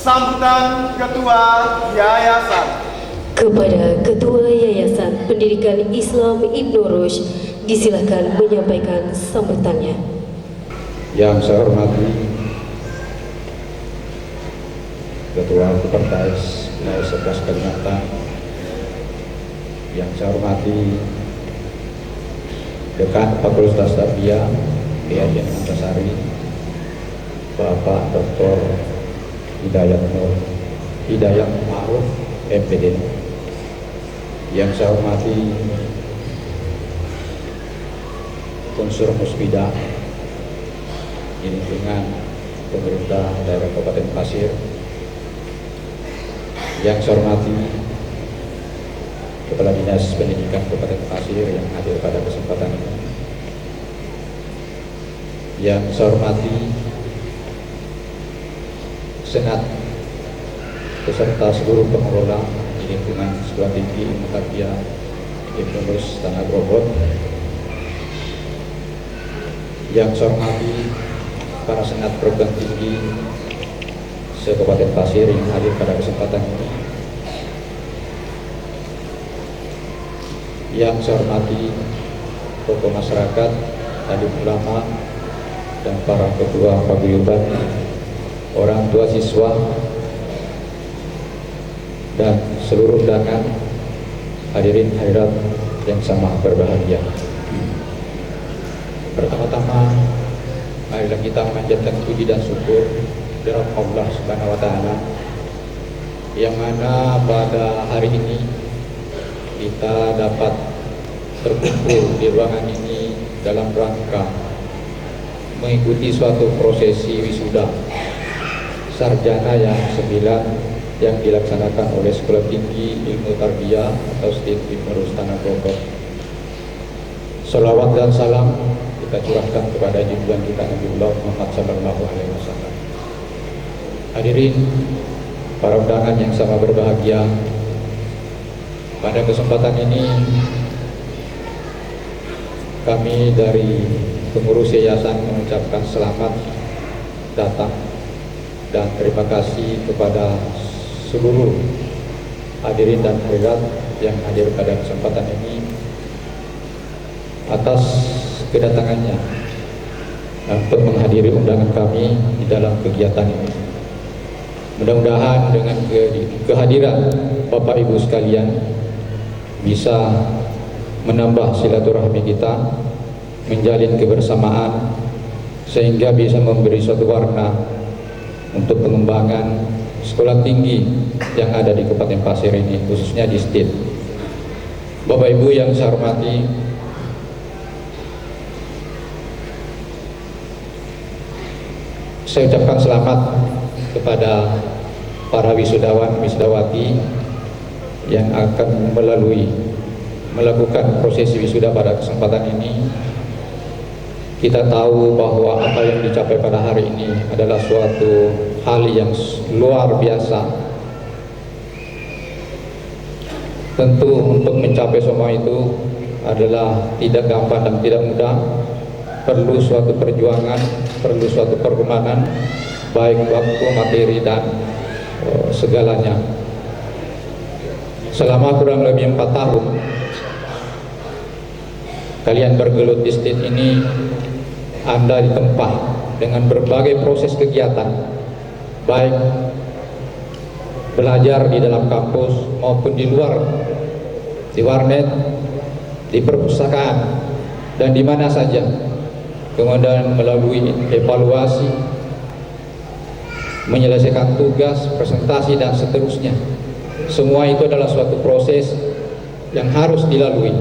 Sambutan Ketua Yayasan. Kepada Ketua Yayasan Pendidikan Islam Ibnu Rushd, disilakan menyampaikan sambutannya. Yang saya hormati Ketua Sekretaris Wilayah 11 Kalimantan, yang saya hormati Dekan Fakultas Tarbiyah Kiai Antasari, Bapak Dr. Hidayat Ma'ruf MPD, yang saya hormati unsur musbidah di lingkungan pemerintah daerah Kabupaten Pasir, yang saya hormati Kepala Dinas Pendidikan Kabupaten Pasir yang hadir pada kesempatan ini, yang saya hormati Senat beserta seluruh pengelola di lingkungan Sekolah Tinggi Ilmu Tarbiyah Ibnu Rushd Tanah Grobot, yang saya hormati para senat perguruan tinggi se-Kabupaten Pasir yang hadir pada kesempatan ini, yang saya hormati tokoh masyarakat, alim ulama, dan para ketua paguyuban, orang tua siswa, dan seluruh undangan, hadirin hadirat yang sama berbahagia. Pertama-tama, marilah kita memanjatkan puji dan syukur kepada Allah Subhanahu wa Ta'ala, yang mana pada hari ini kita dapat berkumpul di ruangan ini dalam rangka mengikuti suatu prosesi wisuda sarjana yang 9 yang dilaksanakan oleh Sekolah Tinggi Ilmu Tarbiyah atau STIM Ibnu Rushd Tanah Grobot. Salawat dan salam kita curahkan kepada junjungan kita Nabiullah Muhammad sallallahu alaihi wasallam. Hadirin para undangan yang sama berbahagia, pada kesempatan ini kami dari pengurus yayasan mengucapkan selamat datang dan terima kasih kepada seluruh hadirin dan hadirat yang hadir pada kesempatan ini atas kedatangannya untuk menghadiri undangan kami di dalam kegiatan ini. Mudah-mudahan dengan kehadiran Bapak Ibu sekalian bisa menambah silaturahmi kita, menjalin kebersamaan, sehingga bisa memberi suatu warna untuk pengembangan sekolah tinggi yang ada di Kabupaten Pasir ini, khususnya di STIM. Bapak Ibu yang saya hormati, saya ucapkan selamat kepada para wisudawan wisudawati yang akan melakukan prosesi wisuda pada kesempatan ini. Kita tahu bahwa apa yang dicapai pada hari ini adalah suatu hal yang luar biasa. Tentu untuk mencapai semua itu adalah tidak gampang dan tidak mudah. Perlu suatu perjuangan, perlu suatu pengorbanan, baik waktu, materi, dan segalanya. Selama kurang lebih 4 tahun kalian bergelut di STIM ini, Anda ditempa dengan berbagai proses kegiatan, baik belajar di dalam kampus maupun di luar, di warnet, di perpustakaan, dan di mana saja. Kemudian melalui evaluasi, menyelesaikan tugas, presentasi, dan seterusnya. Semua itu adalah suatu proses yang harus dilalui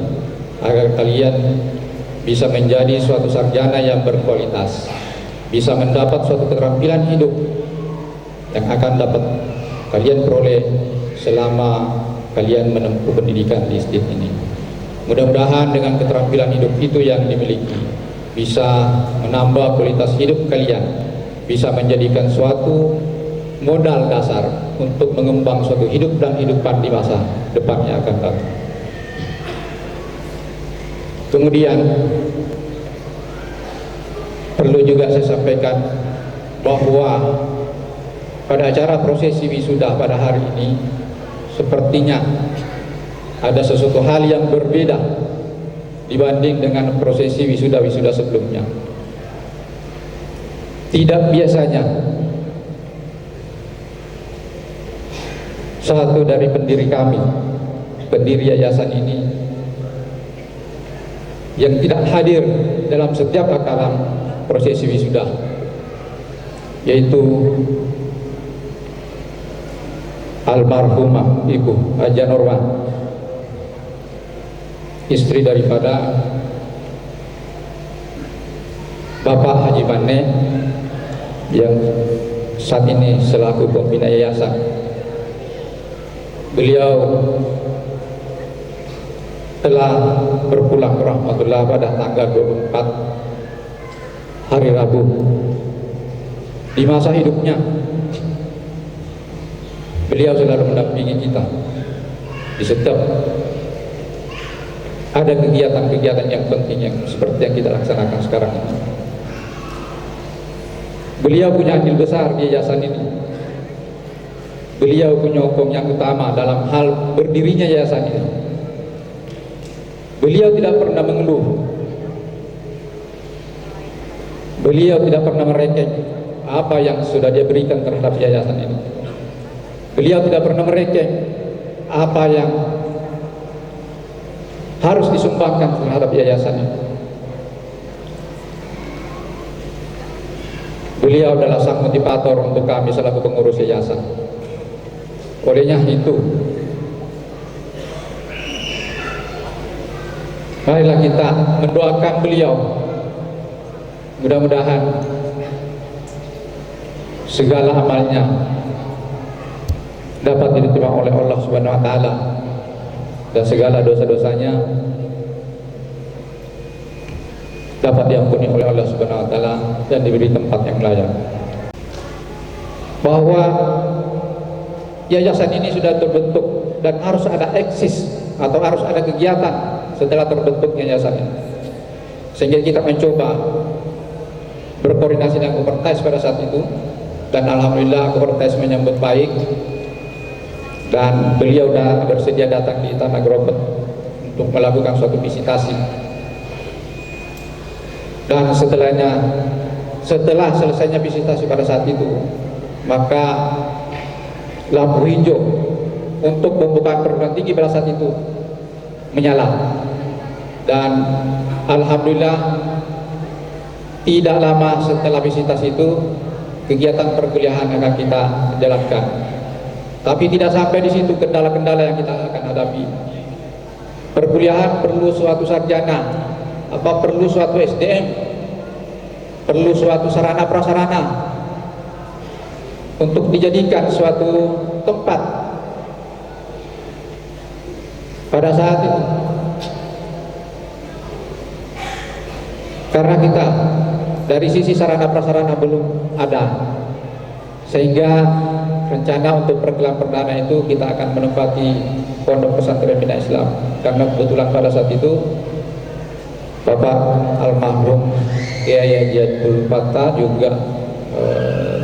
agar kalian bisa menjadi suatu sarjana yang berkualitas, bisa mendapat suatu keterampilan hidup yang akan dapat kalian peroleh selama kalian menempuh pendidikan di STIM ini. Mudah-mudahan dengan keterampilan hidup itu yang dimiliki bisa menambah kualitas hidup kalian, bisa menjadikan suatu modal dasar untuk mengembang suatu hidup dan kehidupan di masa depan yang akan datang. Kemudian perlu juga saya sampaikan bahwa pada acara prosesi wisuda pada hari ini sepertinya ada sesuatu hal yang berbeda dibanding dengan prosesi wisuda-wisuda sebelumnya. Tidak biasanya satu dari pendiri kami, pendiri yayasan ini, yang tidak hadir dalam setiap rakaman prosesi wisuda, yaitu almarhumah Ibu Haja Norman, istri daripada Bapak Haji Mane yang saat ini selaku pembina yayasan. Beliau telah berpulang ke rahmatullah pada tanggal 24 hari Rabu. Di masa hidupnya beliau selalu mendampingi kita di setiap ada kegiatan-kegiatan yang penting yang seperti yang kita laksanakan sekarang ini. Beliau punya andil besar di yayasan ini. Beliau penyokong yang utama dalam hal berdirinya yayasan ini. Beliau tidak pernah mengeluh. Beliau tidak pernah merengek apa yang sudah dia berikan terhadap yayasan ini. Beliau tidak pernah merengek apa yang harus disumbangkan terhadap yayasan ini. Beliau adalah sang motivator untuk kami selaku pengurus yayasan. Olehnya itu, marilah kita mendoakan beliau, mudah-mudahan segala amalnya dapat diterima oleh Allah Subhanahu wa taala dan segala dosa-dosanya dapat diampuni oleh Allah Subhanahu wa taala dan diberi tempat yang layak. Bahwa yayasan ini sudah terbentuk dan harus ada eksis atau harus ada kegiatan setelah terbentuknya yayasan ini. Sehingga kita mencoba berkoordinasi dengan Kopertais pada saat itu, dan alhamdulillah Kopertais menyambut baik dan beliau sudah bersedia datang di Tanah Grobet untuk melakukan suatu visitasi. Dan setelah selesainya visitasi pada saat itu, maka lampu hijau untuk pembukaan perguruan tinggi pada saat itu menyala. Dan alhamdulillah tidak lama setelah visitasi itu kegiatan perkuliahan akan kita jalankan. Tapi tidak sampai di situ kendala-kendala yang kita akan hadapi. Perkuliahan perlu suatu sarjana, perlu suatu SDM, perlu suatu sarana prasarana untuk dijadikan suatu tempat pada saat itu. Karena kita dari sisi sarana prasarana belum ada, sehingga rencana untuk pergelar perdana itu kita akan menempati Pondok Pesantren Bina Islam. Karena kebetulan pada saat itu Bapak almarhum Kiai Haji Abdul Fattah juga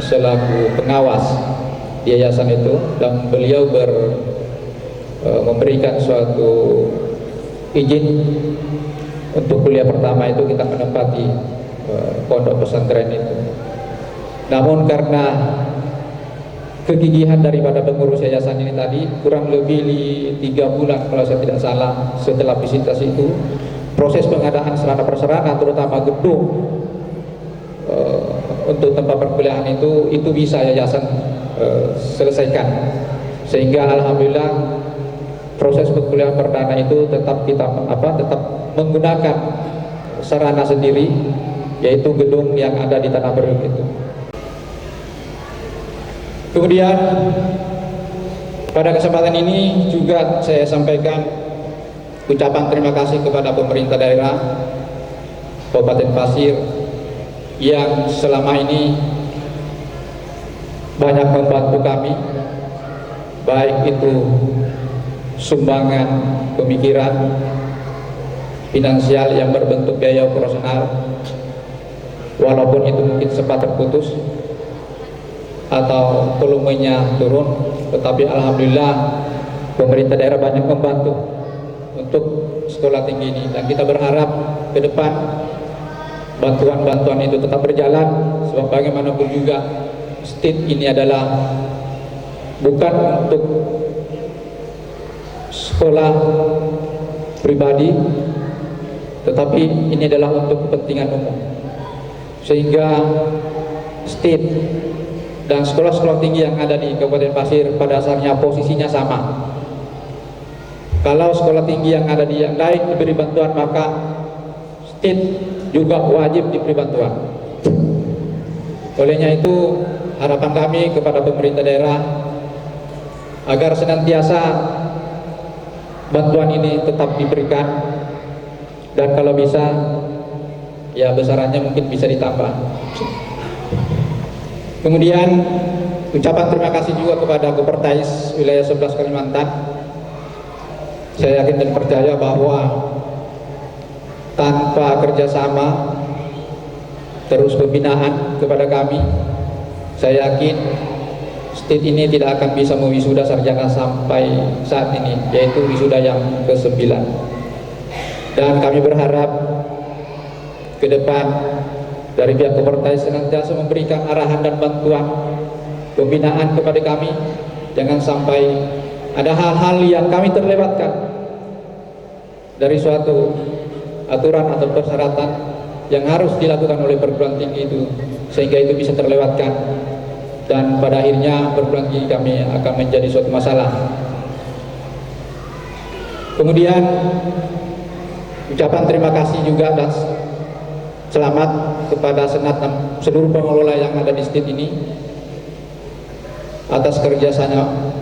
selaku pengawas di yayasan itu, dan beliau memberikan suatu izin untuk kuliah pertama itu kita menempati pondok pesantren itu. Namun karena kegigihan daripada pengurus yayasan ini tadi, kurang lebih 3 bulan kalau saya tidak salah setelah visitasi itu, proses pengadaan sarana prasarana terutama gedung untuk tempat perkuliahan itu bisa yayasan selesaikan, sehingga alhamdulillah proses perkuliahan perdana itu tetap kita tetap menggunakan sarana sendiri, yaitu gedung yang ada di Tanah Priok itu. Kemudian pada kesempatan ini juga saya sampaikan ucapan terima kasih kepada pemerintah daerah Kabupaten Pasir yang selama ini banyak membantu kami, baik itu sumbangan pemikiran, finansial yang berbentuk biaya operasional, walaupun itu mungkin sempat terputus. atau volumenya turun, tetapi alhamdulillah pemerintah daerah banyak membantu untuk sekolah tinggi ini, dan kita berharap ke depan bantuan-bantuan itu tetap berjalan, sebab bagaimanapun juga STIT ini adalah bukan untuk sekolah pribadi, tetapi ini adalah untuk kepentingan umum, sehingga STIT dan sekolah-sekolah tinggi yang ada di Kabupaten Pasir pada dasarnya posisinya sama. Kalau sekolah tinggi yang ada di yang lain diberi bantuan, maka STIT juga wajib diberi bantuan. Olehnya itu harapan kami kepada pemerintah daerah agar senantiasa bantuan ini tetap diberikan, dan kalau bisa ya besarannya mungkin bisa ditambah. Kemudian ucapan terima kasih juga kepada Kopertais wilayah 11 Kalimantan. Saya yakin dan percaya bahwa tanpa kerjasama terus pembinaan kepada kami, saya yakin STIT ini tidak akan bisa mewisuda sarjana sampai saat ini, yaitu wisuda yang ke-9. Dan kami berharap ke depan dari pihak Kopertais senantiasa memberikan arahan dan bantuan pembinaan kepada kami. Jangan sampai ada hal-hal yang kami terlewatkan dari suatu aturan atau persyaratan yang harus dilakukan oleh perguruan tinggi itu, sehingga itu bisa terlewatkan, dan pada akhirnya perguruan tinggi kami akan menjadi suatu masalah. Kemudian ucapan terima kasih juga dan selamat kepada Senat dan seluruh pengelola yang ada di STIT ini atas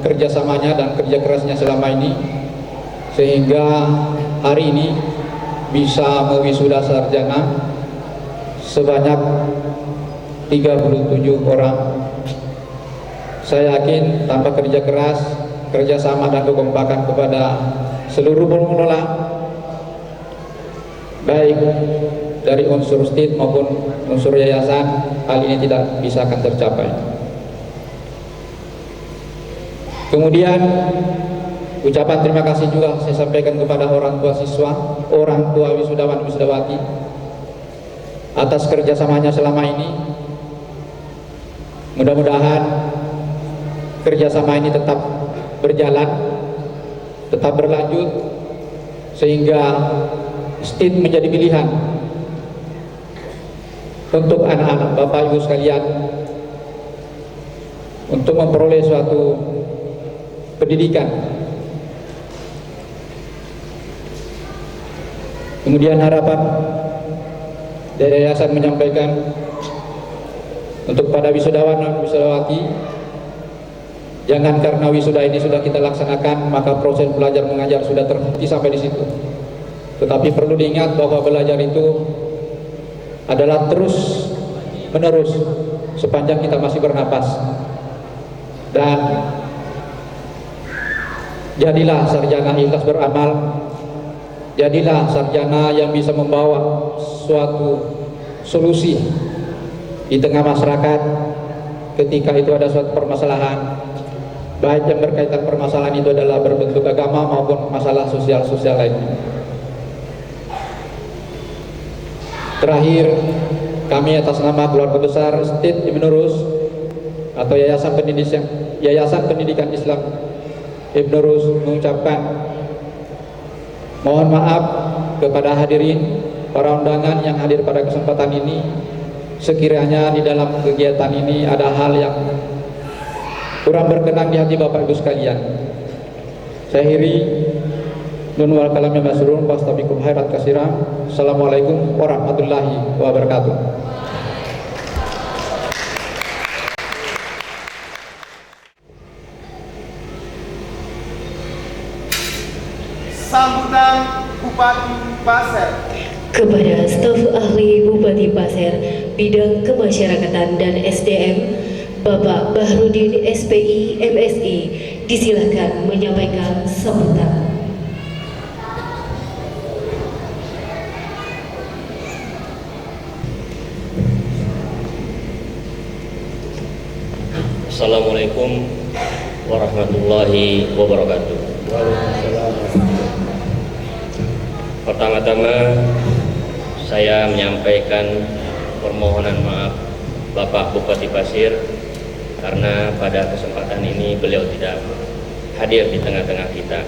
kerjasamanya dan kerja kerasnya selama ini, sehingga hari ini bisa mewisuda sarjana sebanyak 37 orang. Saya yakin tanpa kerja keras, kerjasama dan kekompakan kepada seluruh pengelola, baik dari unsur STIT maupun unsur yayasan, hal ini tidak bisa akan tercapai. Kemudian ucapan terima kasih juga saya sampaikan kepada orang tua siswa, orang tua wisudawan wisudawati atas kerjasamanya selama ini. Mudah-mudahan kerjasama ini tetap berjalan, tetap berlanjut, sehingga STIT menjadi pilihan untuk anak-anak Bapak Ibu sekalian untuk memperoleh suatu pendidikan. Kemudian harapan dari yayasan menyampaikan untuk pada wisudawan dan wisudawati, jangan karena wisuda ini sudah kita laksanakan maka proses belajar mengajar sudah terhenti sampai di situ. Tetapi perlu diingat bahwa belajar itu adalah terus menerus sepanjang kita masih bernapas. Dan jadilah sarjana ikhlas beramal, jadilah sarjana yang bisa membawa suatu solusi di tengah masyarakat ketika itu ada suatu permasalahan, baik yang berkaitan permasalahan itu adalah berbentuk agama maupun masalah sosial-sosial lainnya. Terakhir, kami atas nama keluarga besar STIT Ibnu Rus atau Yayasan Pendidikan Islam Ibnu Rus mengucapkan mohon maaf kepada hadirin para undangan yang hadir pada kesempatan ini. Sekiranya di dalam kegiatan ini ada hal yang kurang berkenan di hati Bapak Ibu sekalian, saya akhiri. Nun wal kalamnya masrun wastabiqul khairat katsiran. Assalamualaikum warahmatullahi wabarakatuh. Sambutan Bupati Pasir. Kepada staf ahli Bupati Pasir Bidang Kemasyarakatan dan SDM, Bapak Bahrudin SPI MSI, disilakan menyampaikan sambutan. Assalamualaikum warahmatullahi wabarakatuh. Pertama-tama saya menyampaikan permohonan maaf Bapak Bupati Pasir karena pada kesempatan ini beliau tidak hadir di tengah-tengah kita,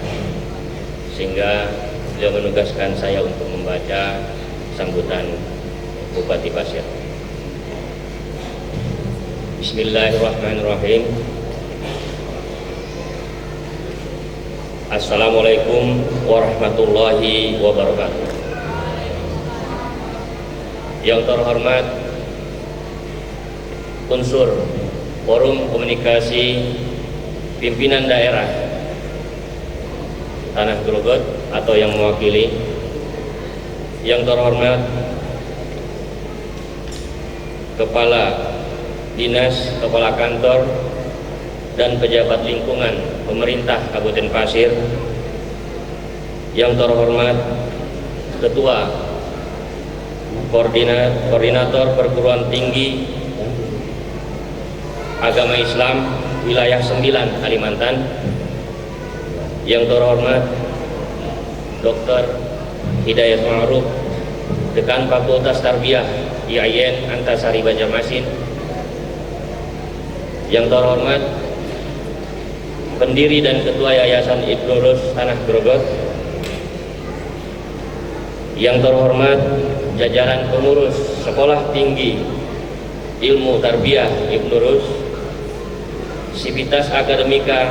sehingga beliau menugaskan saya untuk membaca sambutan Bupati Pasir. Bismillahirrahmanirrahim. Assalamualaikum warahmatullahi wabarakatuh. Yang terhormat unsur Forum Komunikasi Pimpinan Daerah Tanah Grogot atau yang mewakili, yang terhormat Kepala Dinas, Kepala Kantor, dan pejabat lingkungan pemerintah Kabupaten Pasir, yang terhormat Ketua Koordinator Perguruan Tinggi Agama Islam Wilayah 9 Kalimantan, yang terhormat Dr. Hidayat Ma'ruf, Dekan Fakultas Tarbiyah IAIN Antasari Banjarmasin, yang terhormat pendiri dan ketua Yayasan Ibnu Rus Tanah Grogot, yang terhormat jajaran pengurus Sekolah Tinggi Ilmu Tarbiyah Ibnu Rus, Sivitas Akademika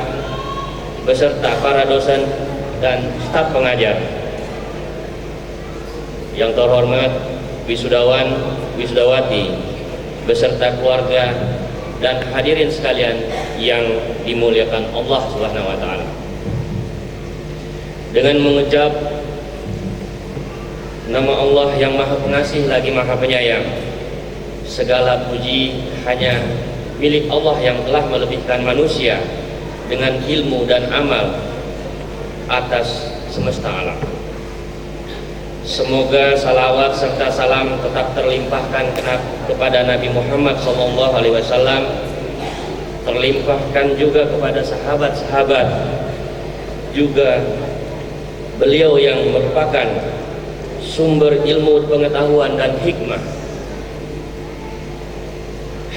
beserta para dosen dan staf pengajar, yang terhormat wisudawan, wisudawati beserta keluarga dan hadirin sekalian yang dimuliakan Allah Subhanahu wa taala. Dengan mengucap nama Allah yang Maha Pengasih lagi Maha Penyayang, segala puji hanya milik Allah yang telah melebihkan manusia dengan ilmu dan amal atas semesta alam. Semoga salawat serta salam tetap terlimpahkan kepada Nabi Muhammad SAW, terlimpahkan juga kepada sahabat-sahabat, juga beliau yang merupakan sumber ilmu, pengetahuan, dan hikmah.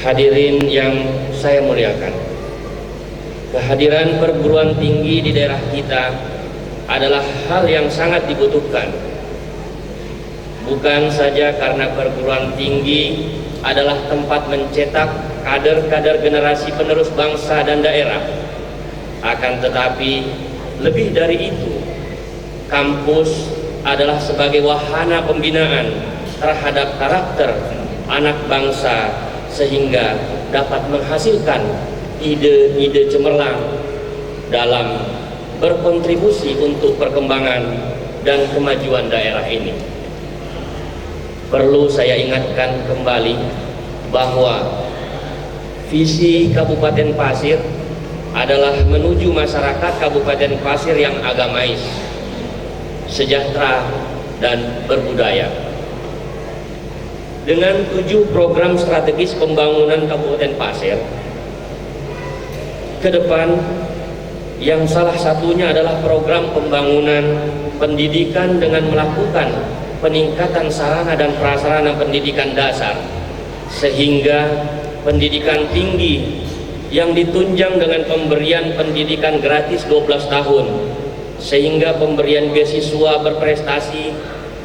Hadirin yang saya muliakan, kehadiran perguruan tinggi di daerah kita adalah hal yang sangat dibutuhkan. Bukan saja karena perguruan tinggi adalah tempat mencetak kader-kader generasi penerus bangsa dan daerah, akan tetapi lebih dari itu, kampus adalah sebagai wahana pembinaan terhadap karakter anak bangsa, sehingga dapat menghasilkan ide-ide cemerlang dalam berkontribusi untuk perkembangan dan kemajuan daerah ini. Perlu saya ingatkan kembali bahwa visi Kabupaten Pasir adalah menuju masyarakat Kabupaten Pasir yang agamais, sejahtera, dan berbudaya. Dengan 7 program strategis pembangunan Kabupaten Pasir ke depan, yang salah satunya adalah program pembangunan pendidikan dengan melakukan peningkatan sarana dan prasarana pendidikan dasar, sehingga pendidikan tinggi yang ditunjang dengan pemberian pendidikan gratis 12 tahun, sehingga pemberian beasiswa berprestasi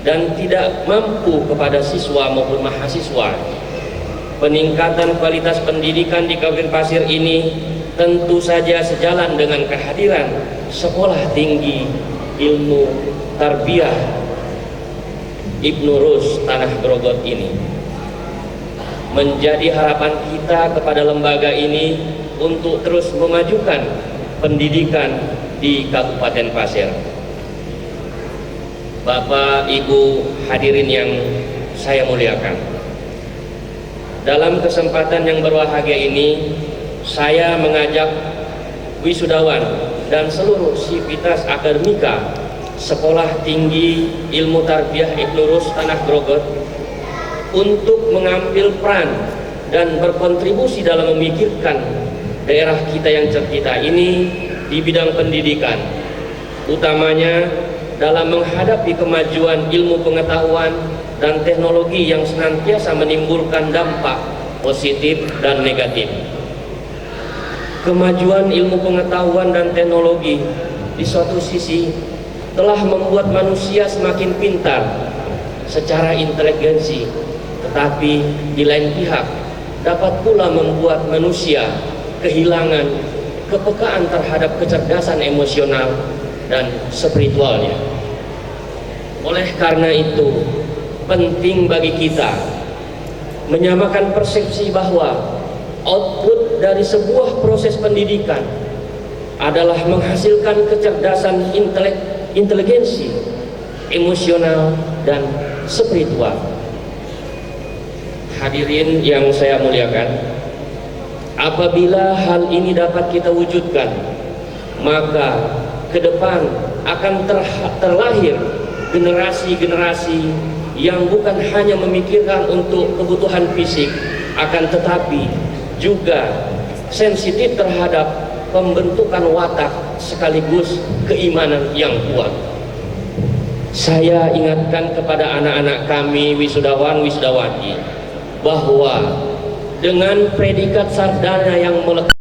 dan tidak mampu kepada siswa maupun mahasiswa. Peningkatan kualitas pendidikan di Kabupaten Pasir ini tentu saja sejalan dengan kehadiran Sekolah Tinggi Ilmu Tarbiyah Ibnu Rus Tanah Grogot ini. Menjadi harapan kita kepada lembaga ini untuk terus memajukan pendidikan di Kabupaten Pasir. Bapak, Ibu, hadirin yang saya muliakan, dalam kesempatan yang berbahagia ini, saya mengajak wisudawan dan seluruh sivitas akademika Sekolah Tinggi Ilmu Tarbiyah Ibnu Rus Tanah Grogot untuk mengambil peran dan berkontribusi dalam memikirkan daerah kita yang tercinta ini di bidang pendidikan, utamanya dalam menghadapi kemajuan ilmu pengetahuan dan teknologi yang senantiasa menimbulkan dampak positif dan negatif. Kemajuan ilmu pengetahuan dan teknologi di suatu sisi telah membuat manusia semakin pintar secara inteligensi, tetapi di lain pihak dapat pula membuat manusia kehilangan kepekaan terhadap kecerdasan emosional dan spiritualnya. Oleh karena itu, penting bagi kita menyamakan persepsi bahwa output dari sebuah proses pendidikan adalah menghasilkan kecerdasan inteligensi, emosional, dan spiritual. Hadirin yang saya muliakan, apabila hal ini dapat kita wujudkan, maka ke depan akan terlahir generasi-generasi yang bukan hanya memikirkan untuk kebutuhan fisik, akan tetapi juga sensitif terhadap pembentukan watak sekaligus keimanan yang kuat. Saya ingatkan kepada anak-anak kami wisudawan wisudawati bahwa dengan predikat sarjana yang melekat